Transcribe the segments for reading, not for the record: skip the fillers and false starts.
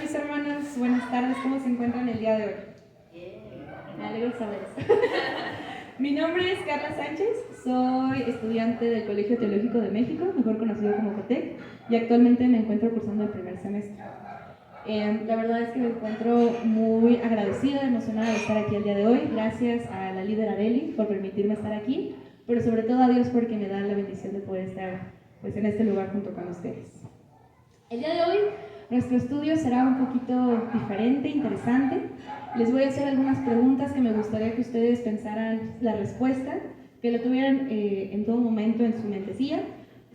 mis hermanos, buenas tardes, ¿cómo se encuentran el día de hoy? Me alegro saber eso. Mi nombre es Carla Sánchez, soy estudiante del Colegio Teológico de México, mejor conocido como COTEC, y actualmente me encuentro cursando el primer semestre. La verdad es que me encuentro muy agradecida, emocionada de estar aquí el día de hoy. Gracias a la líder Areli por permitirme estar aquí, pero sobre todo a Dios porque me da la bendición de poder estar pues, en este lugar junto con ustedes. El día de hoy nuestro estudio será un poquito diferente, interesante. Les voy a hacer algunas preguntas que me gustaría que ustedes pensaran la respuesta, que lo tuvieran en todo momento en su mentecilla.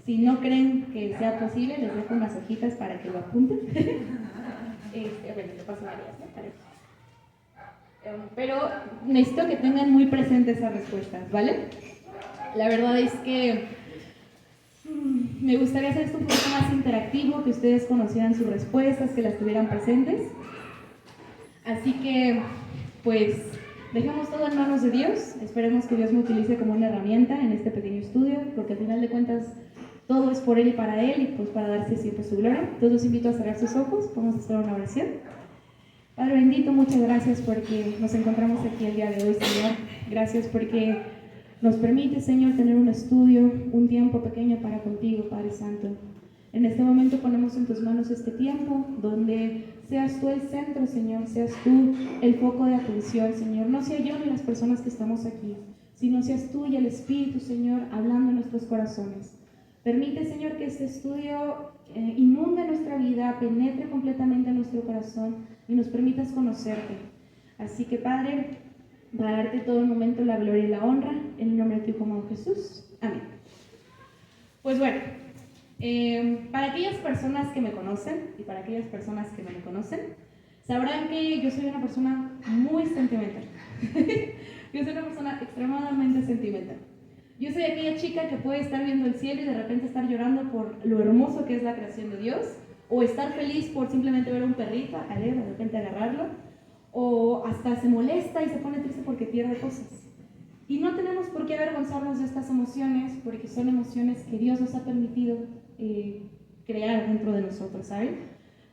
Si no creen que sea posible, les dejo unas hojitas para que lo apunten. Bueno, le paso varias, ¿no? Pero necesito que tengan muy presentes esas respuestas, ¿vale? La verdad es que me gustaría hacer esto un poco más interactivo, que ustedes conocieran sus respuestas, que las tuvieran presentes. Así que, pues, dejemos todo en manos de Dios. Esperemos que Dios me utilice como una herramienta en este pequeño estudio, porque al final de cuentas todo es por Él y para Él, y pues para darse siempre su gloria. Entonces los invito a cerrar sus ojos. Vamos a hacer una oración. Padre bendito, muchas gracias porque nos encontramos aquí el día de hoy, Señor. Gracias porque nos permite, Señor, tener un estudio, un tiempo pequeño para contigo, Padre Santo. En este momento ponemos en tus manos este tiempo donde seas tú el centro, Señor, seas tú el foco de atención, Señor. No sea yo ni las personas que estamos aquí, sino seas tú y el Espíritu, Señor, hablando en nuestros corazones. Permite, Señor, que este estudio inunde nuestra vida, penetre completamente en nuestro corazón y nos permitas conocerte. Así que, Padre, para darte todo el momento la gloria y la honra, en el nombre de tu Hijo amado Jesús. Amén. Pues bueno, para aquellas personas que me conocen y para aquellas personas que no me conocen, sabrán que yo soy una persona muy sentimental. Yo soy una persona extremadamente sentimental. Yo soy aquella chica que puede estar viendo el cielo y de repente estar llorando por lo hermoso que es la creación de Dios, o estar feliz por simplemente ver a un perrito, alegre, de repente agarrarlo, o hasta se molesta y se pone triste porque pierde cosas. Y no tenemos por qué avergonzarnos de estas emociones, porque son emociones que Dios nos ha permitido crear dentro de nosotros, ¿saben?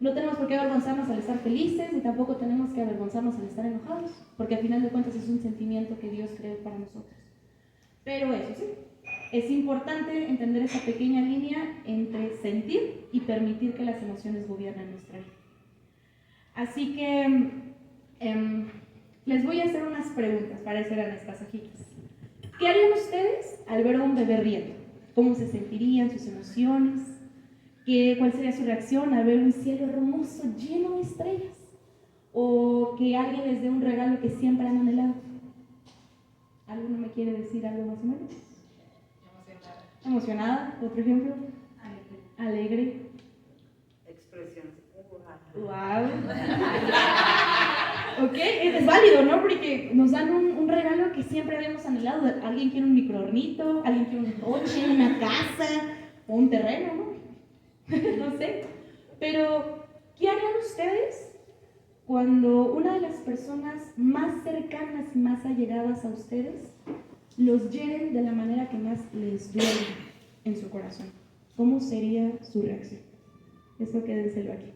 No tenemos por qué avergonzarnos al estar felices, ni tampoco tenemos que avergonzarnos al estar enojados, porque al final de cuentas es un sentimiento que Dios creó para nosotros. Pero eso sí, es importante entender esa pequeña línea entre sentir y permitir que las emociones gobiernen nuestra vida. Así que les voy a hacer unas preguntas para hacer en estas hojitas. ¿Qué harían ustedes al ver a un bebé riendo? ¿Cómo se sentirían sus emociones? ¿Cuál sería su reacción al ver un cielo hermoso lleno de estrellas? ¿O que alguien les dé un regalo que siempre han anhelado? ¿Alguno me quiere decir algo más o menos? Emocionada. ¿Otro ejemplo? Alegre. Expresión. Wow. Ok, es válido, ¿no? Porque nos dan un regalo que siempre habíamos anhelado. Alguien quiere un microornito, alguien quiere un coche, una casa o un terreno, ¿no? No sé. Pero, ¿qué harían ustedes cuando una de las personas más cercanas y más allegadas a ustedes los hieren de la manera que más les duele en su corazón? ¿Cómo sería su reacción? Eso quédenselo aquí.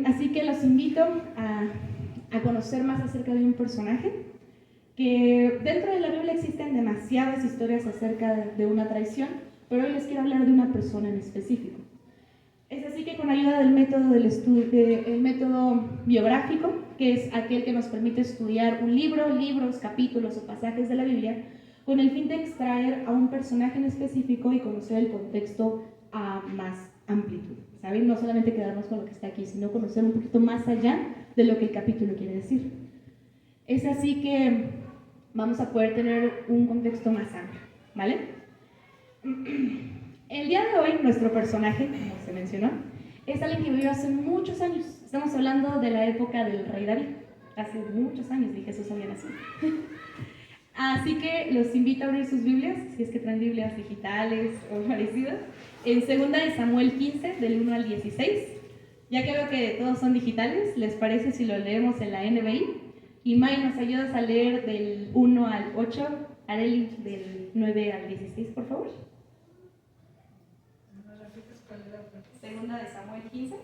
Así que los invito a conocer más acerca de un personaje que dentro de la Biblia existen demasiadas historias acerca de una traición, pero hoy les quiero hablar de una persona en específico. Es así que con ayuda del método del el método biográfico, que es aquel que nos permite estudiar un libro, libros, capítulos o pasajes de la Biblia, con el fin de extraer a un personaje en específico y conocer el contexto a más amplitud, ¿saben? No solamente quedarnos con lo que está aquí, sino conocer un poquito más allá de lo que el capítulo quiere decir. Es así que vamos a poder tener un contexto más amplio, ¿vale? El día de hoy, nuestro personaje, como se mencionó, es alguien que vivió hace muchos años. Estamos hablando de la época del rey David. Hace muchos años y Jesús había nacido. Así que los invito a abrir sus Biblias, si es que traen Biblias digitales o parecidas, en 2 de Samuel 15, del 1 al 16. Ya que veo que todos son digitales, ¿les parece si lo leemos en la NBI? Y May, ¿nos ayudas a leer del 1 al 8? Areli, del 9 al 16, por favor. 2 de Samuel 15.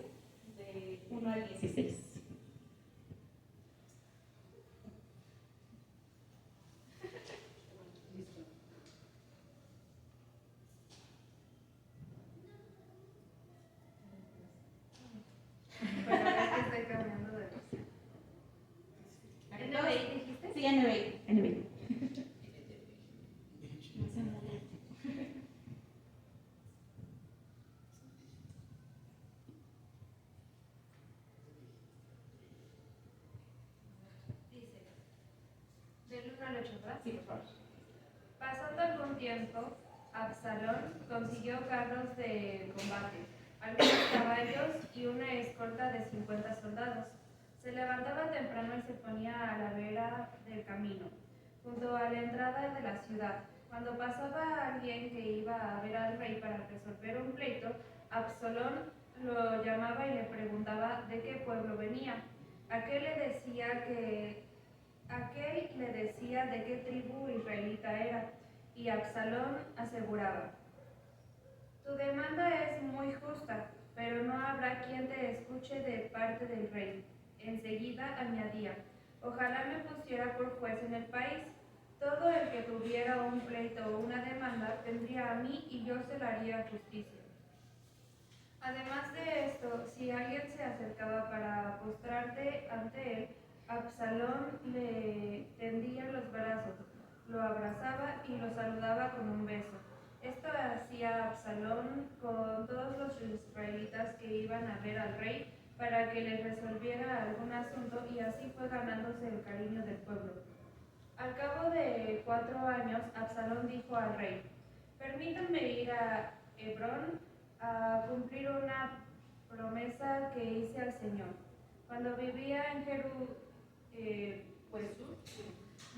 de 1 al 16. Bueno, es que estoy cambiando de versión. ¿NBI dijiste? Sí, NBI. NBI. Dice, del 1 al 8, ¿verdad? Sí, por favor. Pasando algún tiempo, Absalón consiguió carros de combate, algunos caballos y una escolta de 50 soldados. Se levantaba temprano y se ponía a la vera del camino, junto a la entrada de la ciudad. Cuando pasaba alguien que iba a ver al rey para resolver un pleito, Absalón lo llamaba y le preguntaba de qué pueblo venía. Aquel le decía de qué tribu israelita era, y Absalón aseguraba: tu demanda es muy justa, pero no habrá quien te escuche de parte del rey. Enseguida añadía: ojalá me pusiera por juez en el país. Todo el que tuviera un pleito o una demanda vendría a mí y yo se le haría justicia. Además de esto, si alguien se acercaba para postrarte ante él, Absalón le tendía los brazos, lo abrazaba y lo saludaba con un beso. Esto hacía Absalón con todos los israelitas que iban a ver al rey para que les resolviera algún asunto, y así fue ganándose el cariño del pueblo. Al cabo de 4 años, Absalón dijo al rey: permítanme ir a Hebrón a cumplir una promesa que hice al Señor. Cuando vivía en pues,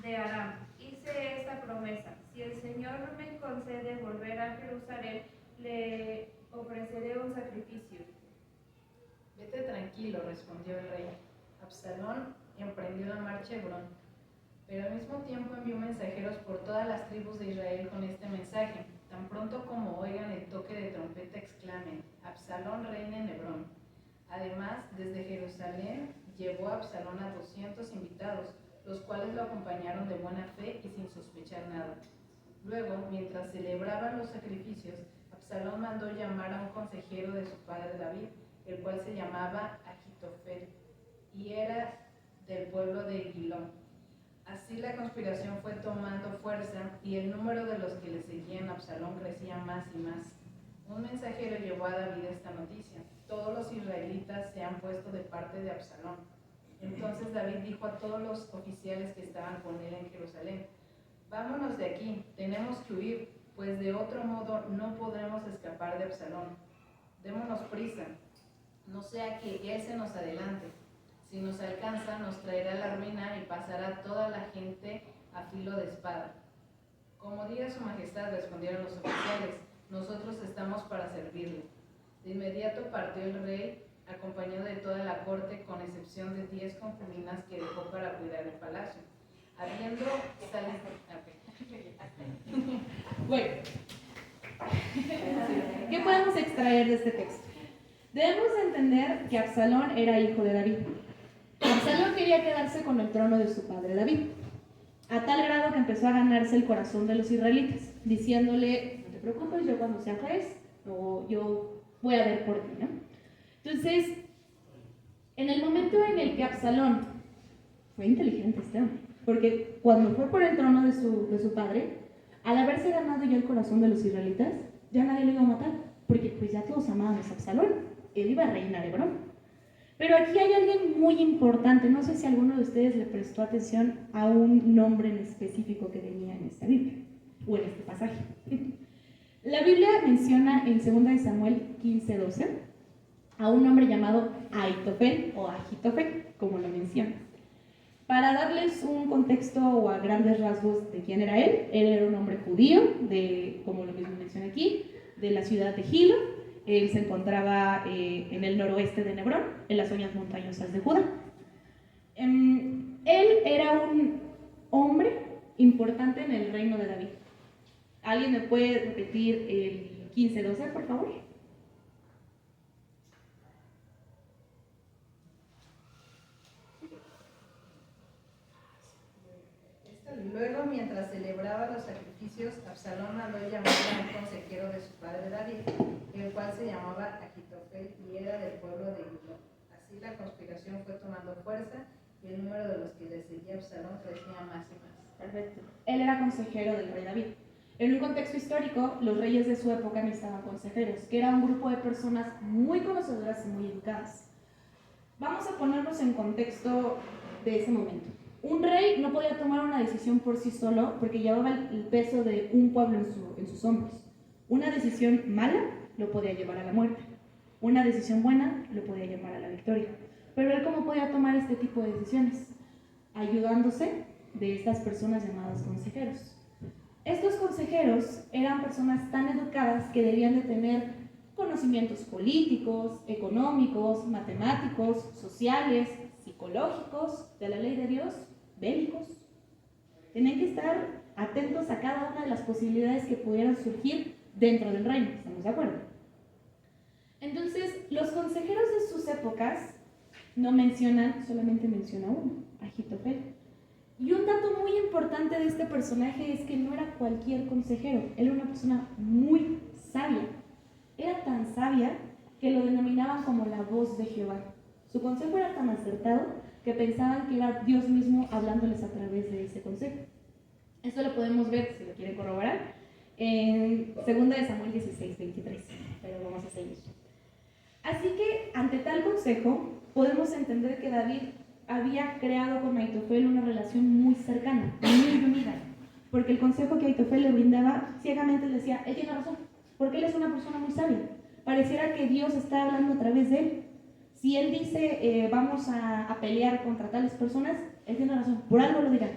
de Aram, hice esta promesa: si el Señor me concede volver a Jerusalén, le ofreceré un sacrificio. Vete tranquilo, respondió el rey. Absalón emprendió la marcha a Hebrón, pero al mismo tiempo envió mensajeros por todas las tribus de Israel con este mensaje: tan pronto como oigan el toque de trompeta, exclamen: Absalón reina en Hebrón. Además, desde Jerusalén llevó a Absalón a 200 invitados, los cuales lo acompañaron de buena fe y sin sospechar nada. Luego, mientras celebraban los sacrificios, Absalón mandó llamar a un consejero de su padre David, el cual se llamaba Ahitofel, y era del pueblo de Gilón. Así la conspiración fue tomando fuerza, y el número de los que le seguían a Absalón crecía más y más. Un mensajero llevó a David esta noticia: todos los israelitas se han puesto de parte de Absalón. Entonces David dijo a todos los oficiales que estaban con él en Jerusalén: vámonos de aquí, tenemos que huir, pues de otro modo no podremos escapar de Absalón. Démonos prisa, no sea que él se nos adelante. Si nos alcanza, nos traerá la ruina y pasará toda la gente a filo de espada. Como diga su majestad, respondieron los oficiales, nosotros estamos para servirle. De inmediato partió el rey, acompañado de toda la corte, con excepción de 10 concubinas que dejó para cuidar el palacio. Habiendo salido... Bueno, ¿qué podemos extraer de este texto? Debemos entender que Absalón era hijo de David. Absalón quería quedarse con el trono de su padre David, a tal grado que empezó a ganarse el corazón de los israelitas, diciéndole: no te preocupes, yo cuando sea juez, o yo voy a ver por ti, ¿no? Entonces, en el momento en el que Absalón fue inteligente este hombre, porque cuando fue por el trono de su padre, al haberse ganado ya el corazón de los israelitas, ya nadie lo iba a matar, porque pues ya todos amaban a Absalón, él iba a reinar Hebrón. Pero aquí hay alguien muy importante, no sé si alguno de ustedes le prestó atención a un nombre en específico que venía en esta Biblia, o en este pasaje. La Biblia menciona en 2 Samuel 15:12 a un hombre llamado Ahitofel o Ahitofel, como lo menciona. Para darles un contexto o a grandes rasgos de quién era él era un hombre judío, como lo mismo menciona aquí, de la ciudad de Gilo. Él se encontraba en el noroeste de Hebrón, en las zonas montañosas de Judá. Él era un hombre importante en el reino de David. ¿Alguien me puede repetir el 15:12, por favor? comicios, Absalón mandó llamar a un consejero de su padre David, el cual se llamaba Ahitofel y era del pueblo de Gilo. Así la conspiración fue tomando fuerza y el número de los que le seguía a Absalón crecía más y más. Perfecto. Él era consejero del rey David. En un contexto histórico, los reyes de su época necesitaban consejeros, que era un grupo de personas muy conocedoras y muy educadas. Vamos a ponernos en contexto de ese momento. Un rey no podía tomar una decisión por sí solo porque llevaba el peso de un pueblo en sus hombros. Una decisión mala lo podía llevar a la muerte. Una decisión buena lo podía llevar a la victoria. Pero él, ¿cómo podía tomar este tipo de decisiones? Ayudándose de estas personas llamadas consejeros. Estos consejeros eran personas tan educadas que debían de tener conocimientos políticos, económicos, matemáticos, sociales, psicológicos, de la ley de Dios, bélicos. Tenían que estar atentos a cada una de las posibilidades que pudieran surgir dentro del reino, ¿estamos de acuerdo? Entonces, los consejeros de sus épocas no mencionan, solamente menciona uno, Ahitofel. Y un dato muy importante de este personaje es que no era cualquier consejero, él era una persona muy sabia. Era tan sabia que lo denominaban como la voz de Jehová. Su consejo era tan acertado que pensaban que era Dios mismo hablándoles a través de ese consejo. Esto lo podemos ver, si lo quieren corroborar, en 2 de Samuel 16:23, pero vamos a seguir. Así que, ante tal consejo, podemos entender que David había creado con Ahitofel una relación muy cercana, muy unida, porque el consejo que Ahitofel le brindaba, ciegamente le decía, él tiene razón, porque él es una persona muy sabia. Pareciera que Dios está hablando a través de él. Si él dice, vamos a pelear contra tales personas, él tiene razón, por algo lo dirá.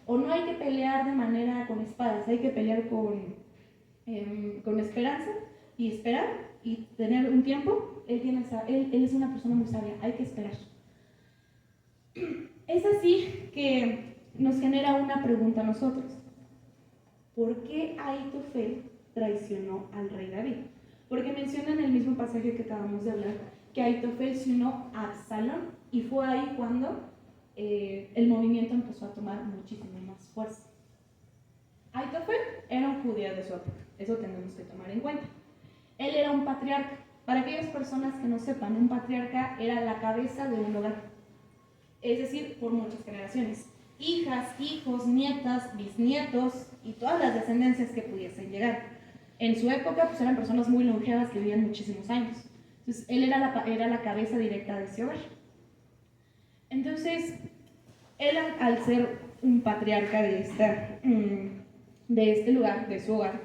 O no hay que pelear de manera con espadas, hay que pelear con esperanza y esperar y tener un tiempo. Él es una persona muy sabia, hay que esperar. Es así que nos genera una pregunta a nosotros. ¿Por qué Ahitofel traicionó al rey David? Porque menciona en el mismo pasaje que acabamos de hablar que Ahitofel se unió a Absalón y fue ahí cuando el movimiento empezó a tomar muchísimo más fuerza. Ahitofel era un judío de su época, eso tenemos que tomar en cuenta. Él era un patriarca. Para aquellas personas que no sepan, un patriarca era la cabeza de un hogar, es decir, por muchas generaciones. Hijas, hijos, nietas, bisnietos y todas las descendencias que pudiesen llegar. En su época pues eran personas muy longevas que vivían muchísimos años. Entonces él era la cabeza directa de ese hogar. Entonces, él al ser un patriarca de este lugar, de su hogar,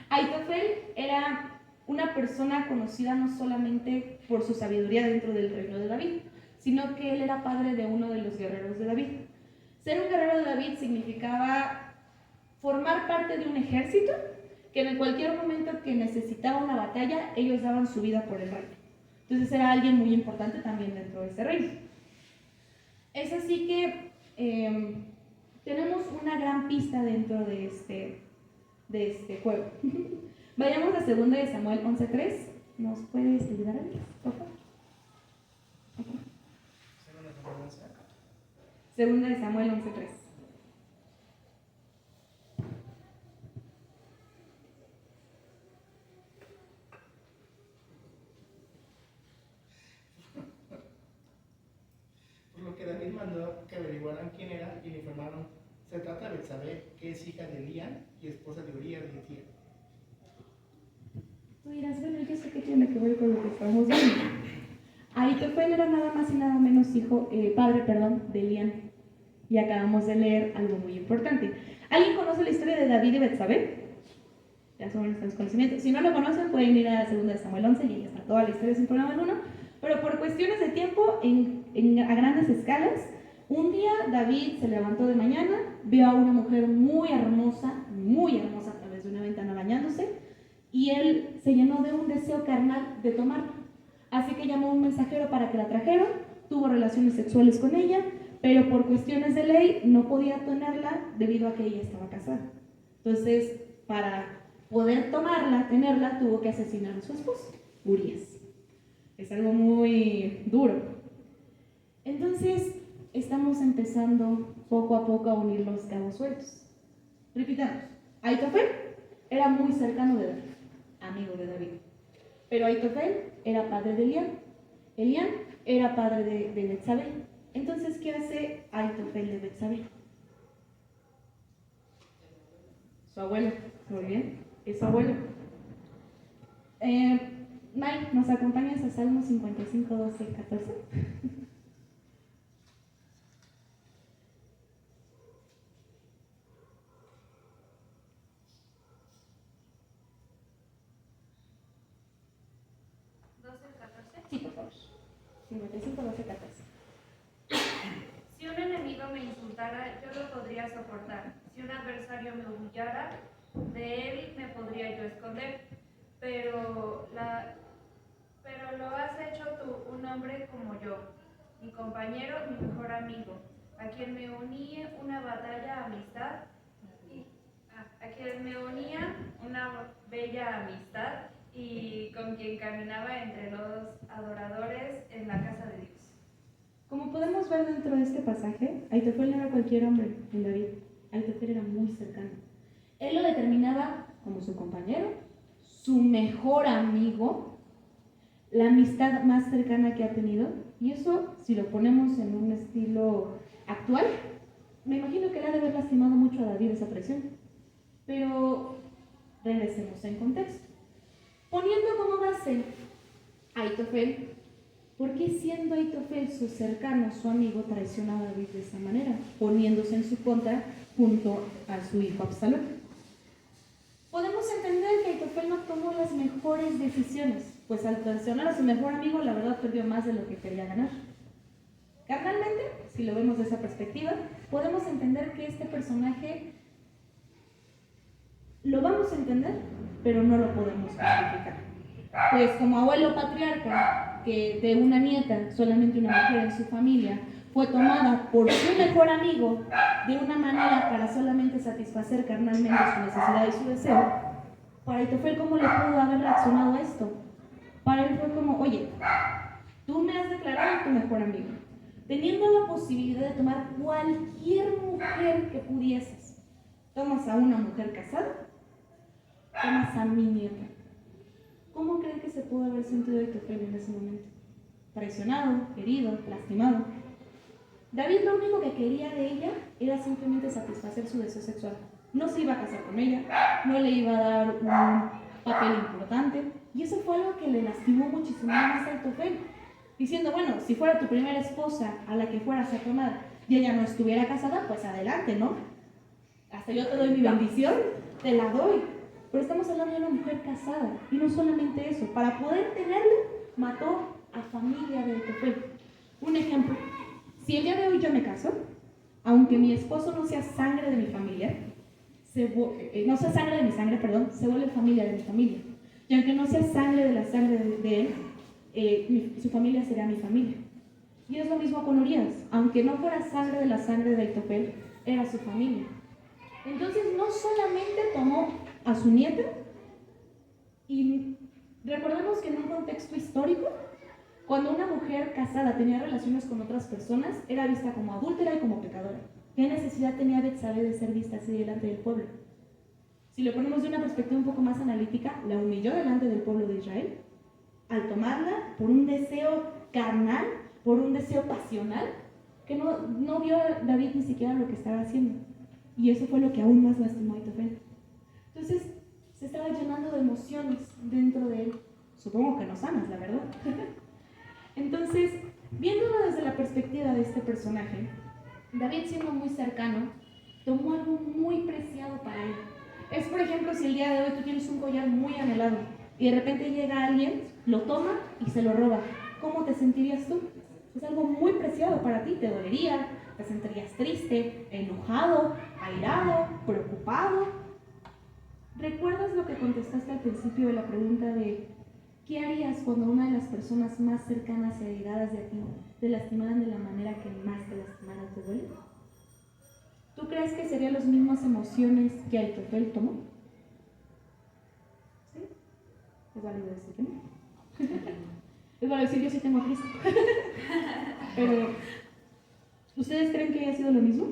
Ahitofel era una persona conocida no solamente por su sabiduría dentro del reino de David, sino que él era padre de uno de los guerreros de David. Ser un guerrero de David significaba formar parte de un ejército que en cualquier momento que necesitaba una batalla, ellos daban su vida por el reino. Entonces era alguien muy importante también dentro de ese reino. Es así que tenemos una gran pista dentro de este juego. Vayamos a 2 de Samuel 11:3. ¿Nos puedes ayudar, por favor? 2 de Samuel 11:3. Por lo que David mandó que averiguaran quién era y le informaron: se trata de Betsabé, que es hija de Elían y esposa de Urías de Etía. Tú dirás, bueno, ¿y eso qué tiene que ver con lo que estamos viendo? Ahitofel era nada más y nada menos padre de Elían. Y acabamos de leer algo muy importante. ¿Alguien conoce la historia de David y Betsabé? Ya son nuestros conocimientos. Si no lo conocen, pueden ir a 2 de Samuel 11 y ahí está toda la historia sin problema alguno. Pero por cuestiones de tiempo, a grandes escalas, un día David se levantó de mañana, vio a una mujer muy hermosa a través de una ventana bañándose, y él se llenó de un deseo carnal de tomarla. Así que llamó a un mensajero para que la trajeran, tuvo relaciones sexuales con ella, pero por cuestiones de ley no podía tenerla debido a que ella estaba casada. Entonces, para poder tenerla, tuvo que asesinar a su esposo, Urías. Es algo muy duro. Entonces, estamos empezando poco a poco a unir los cabos sueltos. Repitamos, Aitofel era muy cercano de David, amigo de David. Pero Aitofel era padre de Elián. Elián era padre de Betsabé. Entonces, ¿qué hace Aitofel de Betsabé? Su abuelo. Muy bien, es su abuelo. Mike, ¿nos acompañas a Salmo 55, 12, 14? Sí, por favor. 55, 12, 14. Si un enemigo me insultara, yo lo podría soportar. Si un adversario me humillara, de él me podría yo esconder. Pero lo has hecho tú, un hombre como yo, mi compañero, mi mejor amigo, a quien me unía una batalla amistad, a quien me unía una bella amistad y con quien caminaba entre los adoradores en la casa de Dios. Como podemos ver dentro de este pasaje, Aitofel no era cualquier hombre en David. Aitofel era muy cercano. Él lo determinaba como su compañero, su mejor amigo, la amistad más cercana que ha tenido. Y eso, si lo ponemos en un estilo actual, me imagino que le ha de haber lastimado mucho a David esa presión. Pero regresemos en contexto. Poniendo como base a Aitofel, ¿por qué siendo Aitofel su cercano, su amigo, traicionó a David de esa manera, poniéndose en su contra junto a su hijo Absalón? Podemos entender que Aitofel no tomó las mejores decisiones, pues al traicionar a su mejor amigo, la verdad perdió más de lo que quería ganar. Carnalmente, si lo vemos de esa perspectiva, podemos entender que este personaje lo vamos a entender, pero no lo podemos justificar. Pues como abuelo patriarca, que de una nieta, solamente una mujer en su familia, fue tomada por su mejor amigo de una manera para solamente satisfacer carnalmente su necesidad y su deseo, para Aitofel, ¿cómo le pudo haber reaccionado a esto? Para él fue como, oye, tú me has declarado tu mejor amigo, teniendo la posibilidad de tomar cualquier mujer que pudieses. Tomas a una mujer casada, tomas a mi nieta. ¿Cómo creen que se pudo haber sentido Aitofel en ese momento? Traicionado, herido, lastimado. David lo único que quería de ella era simplemente satisfacer su deseo sexual. No se iba a casar con ella, no le iba a dar un papel importante, y eso fue algo que le lastimó muchísimo más a Aitofel, diciendo, bueno, si fuera tu primera esposa a la que fueras a tomar y ella no estuviera casada, pues adelante, ¿no? Hasta yo te doy mi bendición, te la doy. Pero estamos hablando de una mujer casada, y no solamente eso, para poder tenerlo, mató a familia de Aitofel. Un ejemplo, si el día de hoy yo me caso, aunque mi esposo no sea sangre de mi familia, no sea sangre de mi sangre, perdón, se vuelve familia de mi familia. Y aunque no sea sangre de la sangre de él, su familia será mi familia. Y es lo mismo con Urias, aunque no fuera sangre de la sangre de Aitofel, era su familia. Entonces no solamente tomó a su nieta, y recordemos que en un contexto histórico, cuando una mujer casada tenía relaciones con otras personas, era vista como adúltera y como pecadora. ¿Qué necesidad tenía Betsabé de ser vista así delante del pueblo? Si lo ponemos de una perspectiva un poco más analítica, la humilló delante del pueblo de Israel, al tomarla por un deseo carnal, por un deseo pasional, que no vio David ni siquiera lo que estaba haciendo. Y eso fue lo que aún más lastimó a Aitofel. Entonces, se estaba llenando de emociones dentro de él. Supongo que no sanas, la verdad. Entonces, viéndolo desde la perspectiva de este personaje, David, siendo muy cercano, tomó algo muy preciado para él. Es, por ejemplo, si el día de hoy tú tienes un collar muy anhelado y de repente llega alguien, lo toma y se lo roba. ¿Cómo te sentirías tú? Es algo muy preciado para ti, te dolería, te sentirías triste, enojado, airado, preocupado. ¿Recuerdas lo que contestaste al principio de la pregunta de qué harías cuando una de las personas más cercanas y allegadas de ti te lastimaran de la manera que más te lastimaran? ¿Te duele? ¿Tú crees que serían las mismas emociones que Aitofel tomó? ¿Sí? Es válido decir que no. Es válido decir yo sí tengo a Cristo. Pero, ¿ustedes creen que haya sido lo mismo?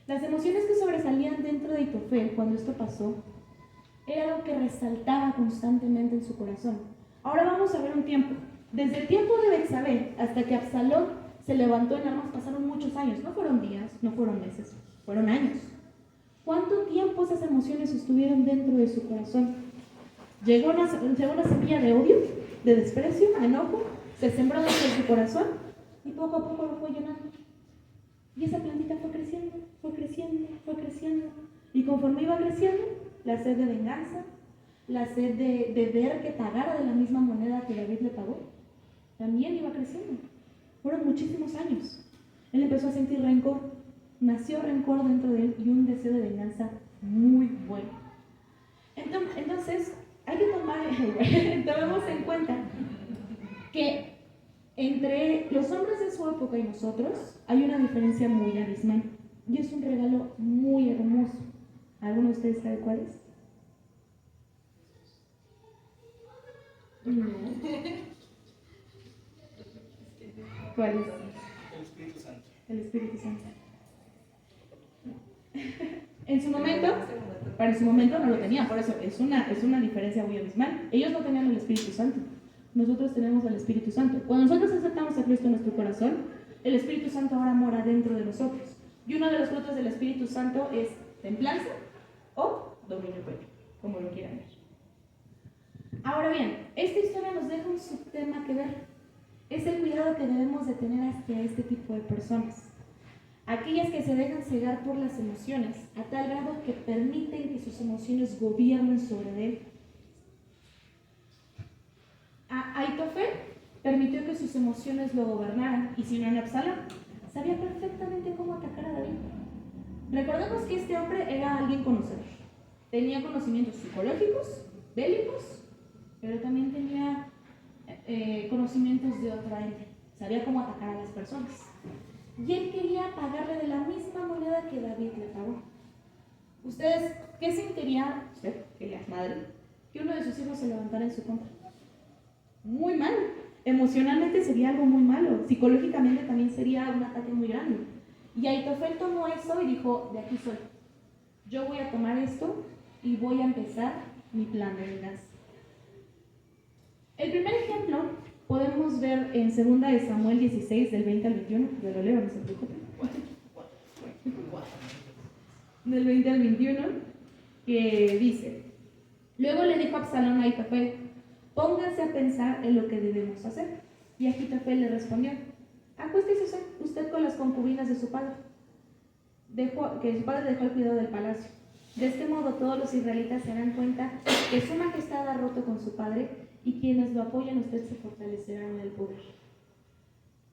Las emociones que sobresalían dentro de Aitofel cuando esto pasó era algo que resaltaba constantemente en su corazón. Ahora vamos a ver un tiempo. Desde el tiempo de Betsabé hasta que Absalón se levantó en armas pasaron muchos años. No fueron días, no fueron meses, fueron años. ¿Cuánto tiempo esas emociones estuvieron dentro de su corazón? Llegó una semilla de odio, de desprecio, de enojo, se sembró dentro de su corazón y poco a poco lo fue llenando. Y esa plantita fue creciendo, fue creciendo, fue creciendo. Y conforme iba creciendo, la sed de venganza, la sed de ver que pagara de la misma moneda que David le pagó, también iba creciendo. Fueron muchísimos años. Él empezó a sentir rencor. Nació rencor dentro de él y un deseo de venganza muy bueno. Entonces, hay que tomemos en cuenta que entre los hombres de su época y nosotros hay una diferencia muy abismal. Y es un regalo muy hermoso. ¿Alguno de ustedes sabe cuál es? No. ¿Cuál es? El Espíritu Santo. El Espíritu Santo. En su momento, para su momento no lo tenían, por eso es una diferencia muy abismal. Ellos no tenían el Espíritu Santo, nosotros tenemos el Espíritu Santo. Cuando nosotros aceptamos a Cristo en nuestro corazón, el Espíritu Santo ahora mora dentro de nosotros. Y uno de los frutos del Espíritu Santo es templanza o dominio propio, como lo quieran ver. Ahora bien, esta historia nos deja un subtema que ver. Es el cuidado que debemos de tener hacia este tipo de personas. Aquellas que se dejan cegar por las emociones, a tal grado que permiten que sus emociones gobiernen sobre él. Aitofel permitió que sus emociones lo gobernaran, y si no en Absalón, sabía perfectamente cómo atacar a David. Recordemos que este hombre era alguien conocedor. Tenía conocimientos psicológicos, bélicos, pero también tenía conocimientos de otra índole. Sabía cómo atacar a las personas. Y él quería pagarle de la misma moneda que David le pagó. ¿Ustedes qué sentiría, usted, que ella es madre, que uno de sus hijos se levantara en su contra? Muy mal. Emocionalmente sería algo muy malo. Psicológicamente también sería un ataque muy grande. Y Aitofel tomó eso y dijo, de aquí soy. Yo voy a tomar esto y voy a empezar mi plan de venganza. El primer ejemplo podemos ver en 2 de Samuel 16, del 20 al 21. Yo lo leo, no se preocupen. Del 20 al 21, que dice: Luego le dijo Absalón a Aitofel, pónganse a pensar en lo que debemos hacer. Y Aitofel le respondió, acuéstese usted con las concubinas de su padre, que su padre dejó el cuidado del palacio. De este modo todos los israelitas se darán cuenta que su majestad ha roto con su padre, y quienes lo apoyan a usted se fortalecerán en el poder.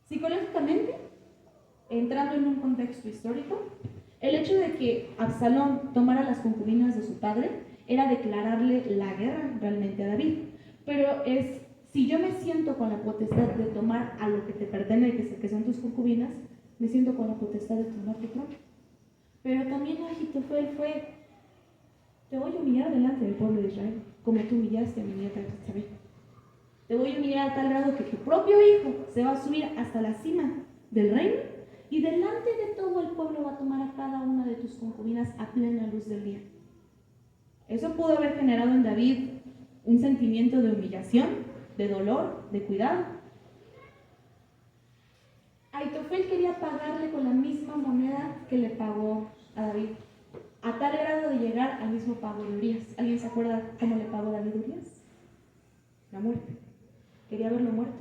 Psicológicamente, entrando en un contexto histórico, el hecho de que Absalón tomara las concubinas de su padre era declararle la guerra realmente a David. Pero si yo me siento con la potestad de tomar a lo que te pertenece, que son tus concubinas, me siento con la potestad de tomar tu trono. Pero también Ahitofel fue, te voy a humillar delante del pueblo de Israel, como tú humillaste a mi nieta Betsabé. Te voy a humillar a tal grado que tu propio hijo se va a subir hasta la cima del reino, y delante de todo el pueblo va a tomar a cada una de tus concubinas a plena luz del día. Eso pudo haber generado en David un sentimiento de humillación, de dolor, de cuidado. Aitofel quería pagarle con la misma moneda que le pagó a David, a tal grado de llegar al mismo pago de Urías. ¿Alguien se acuerda cómo le pagó David a Urías? La muerte. Quería verlo muerto.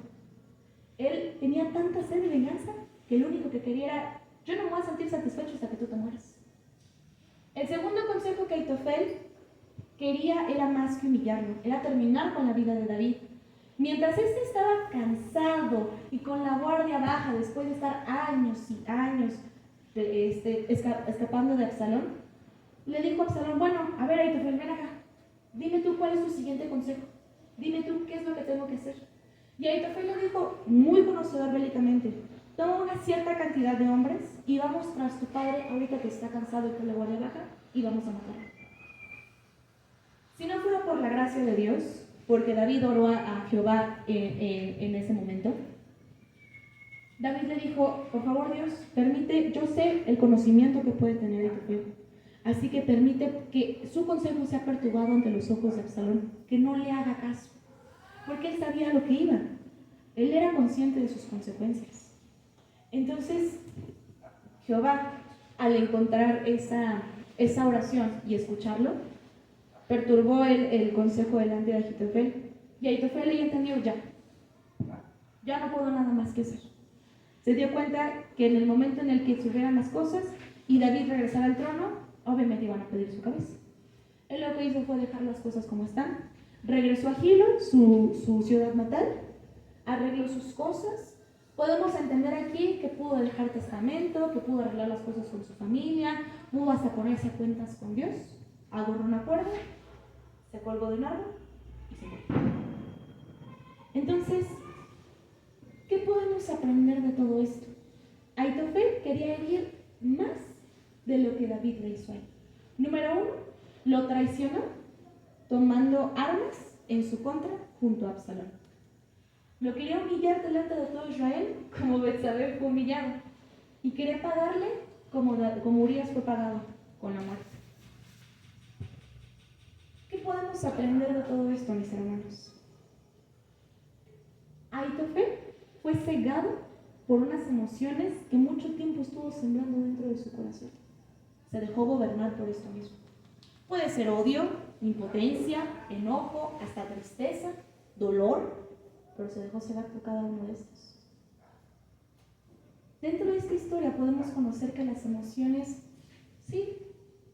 Él tenía tanta sed de venganza que lo único que quería era, yo no me voy a sentir satisfecho hasta que tú te mueras. El segundo consejo que Aitofel quería era más que humillarlo, era terminar con la vida de David. Mientras éste estaba cansado y con la guardia baja después de estar años y años escapando de Absalón, le dijo a Absalón, bueno, a ver Aitofel, ven acá, dime tú cuál es tu siguiente consejo, dime tú qué es lo que tengo que hacer. Y Aitofel le dijo, muy conocedor bélicamente, toma una cierta cantidad de hombres y vamos tras tu padre ahorita que está cansado y con la guardia baja y vamos a matarlo. Si no fuera por la gracia de Dios, porque David oró a Jehová en ese momento, David le dijo, por favor Dios, permite, yo sé el conocimiento que puede tener Aitofel, así que permite que su consejo sea perturbado ante los ojos de Absalón, que no le haga caso, porque él sabía lo que iba, él era consciente de sus consecuencias. Entonces, Jehová, al encontrar esa oración y escucharlo, perturbó el consejo delante de Aitofel, y Aitofel le entendió, ya no puedo nada más que hacer. Se dio cuenta que en el momento en el que subieran las cosas y David regresara al trono, obviamente iban a pedir su cabeza. Él lo que hizo fue dejar las cosas como están, regresó a Gilo, su ciudad natal, arregló sus cosas. Podemos entender aquí que pudo dejar testamento, que pudo arreglar las cosas con su familia, pudo hasta ponerse a cuentas con Dios, agarró una cuerda, se colgó de un árbol y se murió. Entonces, ¿qué podemos aprender de todo esto? Aitofel quería herir más de lo que David le hizo a él. Número 1, lo traicionó tomando armas en su contra junto a Absalón. Lo quería humillar delante de todo Israel como Betsabé fue humillado y quería pagarle como Urías fue pagado, con la muerte. ¿Qué podemos aprender de todo esto, mis hermanos? Aitofel fue cegado por unas emociones que mucho tiempo estuvo sembrando dentro de su corazón. Se dejó gobernar por esto mismo. Puede ser odio, impotencia, enojo, hasta tristeza, dolor, pero se dejó cegar por cada uno de estos. Dentro de esta historia podemos conocer que las emociones, sí,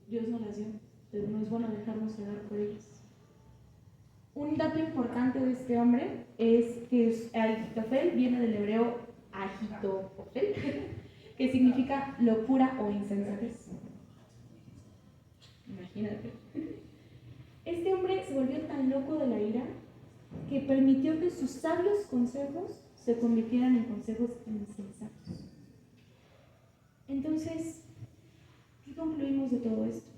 Dios nos las dio, pero no es bueno dejarnos cegar por ellas. Un dato importante de este hombre es que Aitofel viene del hebreo Ahitofel, que significa locura o insensatez. Imagínate. Este hombre se volvió tan loco de la ira que permitió que sus sabios consejos se convirtieran en consejos insensatos. Entonces, ¿qué concluimos de todo esto?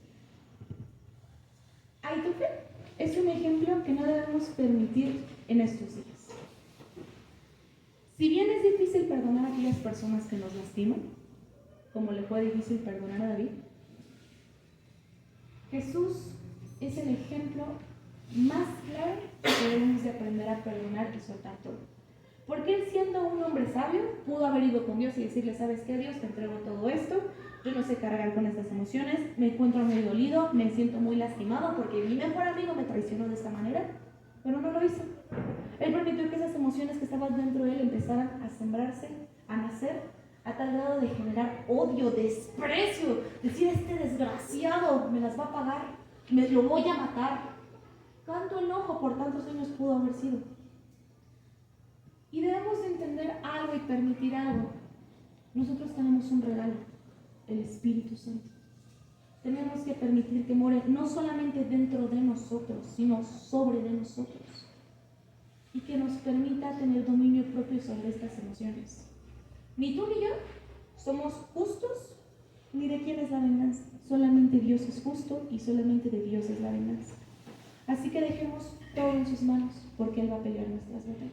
Aitofel es un ejemplo que no debemos permitir en estos días. Si bien es difícil perdonar a aquellas personas que nos lastiman, como le fue difícil perdonar a David, Jesús es el ejemplo más claro que debemos de aprender a perdonar y soltar todo. Porque él, siendo un hombre sabio, pudo haber ido con Dios y decirle, ¿sabes qué, Dios? Te entrego todo esto, yo no sé cargar con estas emociones, me encuentro muy dolido, me siento muy lastimado porque mi mejor amigo me traicionó de esta manera, pero no lo hizo. Él permitió que esas emociones que estaban dentro de él empezaran a sembrarse, a nacer, a tal grado de generar odio, desprecio, decir, este desgraciado me las va a pagar, me lo voy a matar. ¿Cuánto enojo por tantos años pudo haber sido? Y debemos de entender algo y permitir algo. Nosotros tenemos un regalo, el Espíritu Santo. Tenemos que permitir que more no solamente dentro de nosotros, sino sobre de nosotros. Y que nos permita tener dominio propio sobre estas emociones. Ni tú ni yo somos justos, ni de quién es la venganza. Solamente Dios es justo y solamente de Dios es la venganza. Así que dejemos todo en sus manos, porque Él va a pelear nuestras batallas.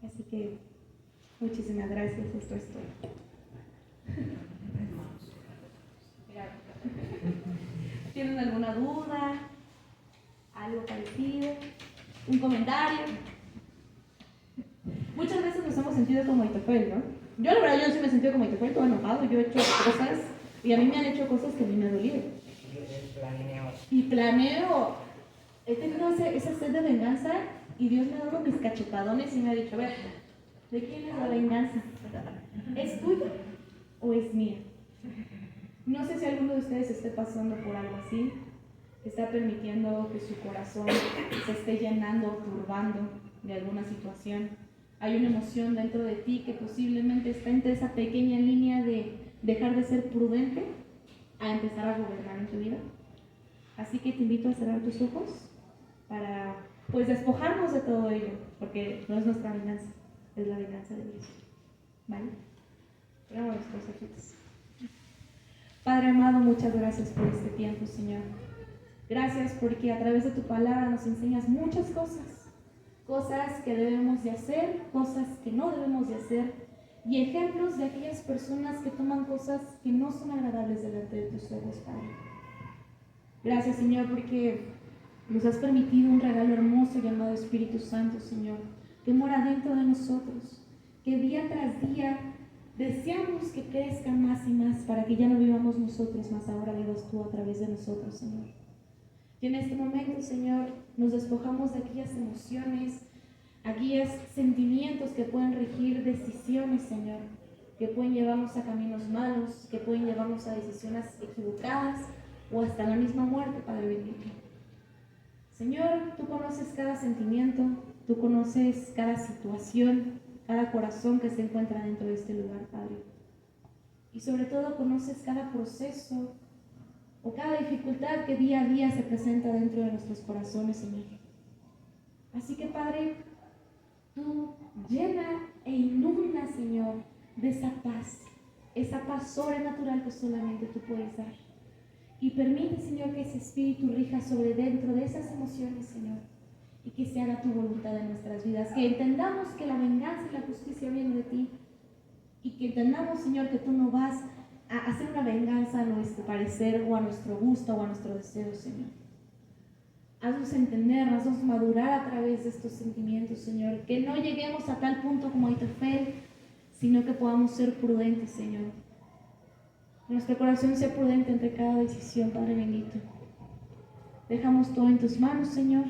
Así que muchísimas gracias, esto es todo. ¿Tienen alguna duda? ¿Algo parecido? ¿Un comentario? Muchas veces nos hemos sentido como Aitofel, ¿no? Yo la verdad, yo sí me he sentido como Aitofel, todo enojado. Yo he hecho cosas y a mí me han hecho cosas que a mí me han dolido. Y planeo. He tenido esa sed de venganza y Dios me ha dado mis cachetadones y me ha dicho, a ver, ¿de quién es la venganza? ¿Es tuya o es mía? No sé si alguno de ustedes esté pasando por algo así, que está permitiendo que su corazón se esté llenando, turbando de alguna situación. Hay una emoción dentro de ti que posiblemente está entre esa pequeña línea de dejar de ser prudente a empezar a gobernar en tu vida. Así que te invito a cerrar tus ojos para, pues, despojarnos de todo ello, porque no es nuestra venganza, es la venganza de Dios. ¿Vale? Cerramos nuestros ojitos. Padre amado, muchas gracias por este tiempo, Señor. Gracias porque a través de tu palabra nos enseñas muchas cosas. cosas que debemos de hacer, cosas que no debemos de hacer, y ejemplos de aquellas personas que toman cosas que no son agradables delante de tus ojos, Padre. Gracias, Señor, porque nos has permitido un regalo hermoso llamado Espíritu Santo, Señor, que mora dentro de nosotros, que día tras día deseamos que crezca más y más para que ya no vivamos nosotros, más ahora vivas tú a través de nosotros, Señor. Y en este momento, Señor, nos despojamos de aquellas emociones, aquellos sentimientos que pueden regir decisiones, Señor, que pueden llevarnos a caminos malos, que pueden llevarnos a decisiones equivocadas o hasta la misma muerte, Padre bendito. Señor, tú conoces cada sentimiento, tú conoces cada situación, cada corazón que se encuentra dentro de este lugar, Padre. Y sobre todo conoces cada proceso o cada dificultad que día a día se presenta dentro de nuestros corazones, Señor. Así que, Padre, tú llena e inunda, Señor, de esa paz sobrenatural que solamente tú puedes dar. Y permite, Señor, que ese espíritu rija sobre dentro de esas emociones, Señor, y que se haga tu voluntad en nuestras vidas. Que entendamos que la venganza y la justicia vienen de ti, y que entendamos, Señor, que tú no vas a hacer una venganza a nuestro parecer o a nuestro gusto o a nuestro deseo, Señor. Haznos entender, haznos madurar a través de estos sentimientos, Señor. Que no lleguemos a tal punto como Ahitofel, sino que podamos ser prudentes, Señor. Nuestro corazón sea prudente entre cada decisión, Padre bendito. Dejamos todo en tus manos, Señor.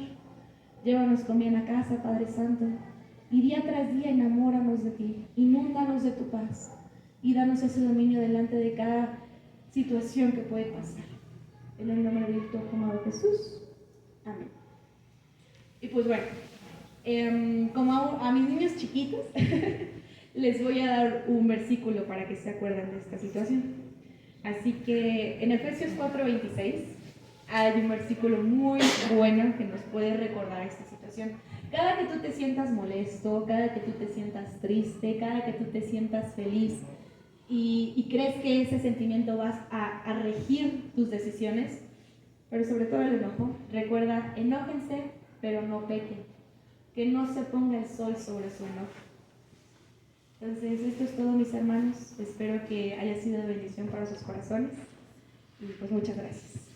Llévanos con bien a casa, Padre Santo. Y día tras día enamóranos de ti. Inúndanos de tu paz. Y danos ese dominio delante de cada situación que puede pasar. En el nombre de tu amado Jesús. Amén. Y pues bueno, como a mis niños chiquitos, les voy a dar un versículo para que se acuerden de esta situación. Así que en Efesios 4:26 hay un versículo muy bueno que nos puede recordar esta situación. Cada que tú te sientas molesto, cada que tú te sientas triste, cada que tú te sientas feliz y crees que ese sentimiento vas a regir tus decisiones, pero sobre todo el enojo, recuerda, enójense, pero no pequen, que no se ponga el sol sobre su enojo. Entonces, esto es todo, mis hermanos. Espero que haya sido de bendición para sus corazones. Y pues muchas gracias.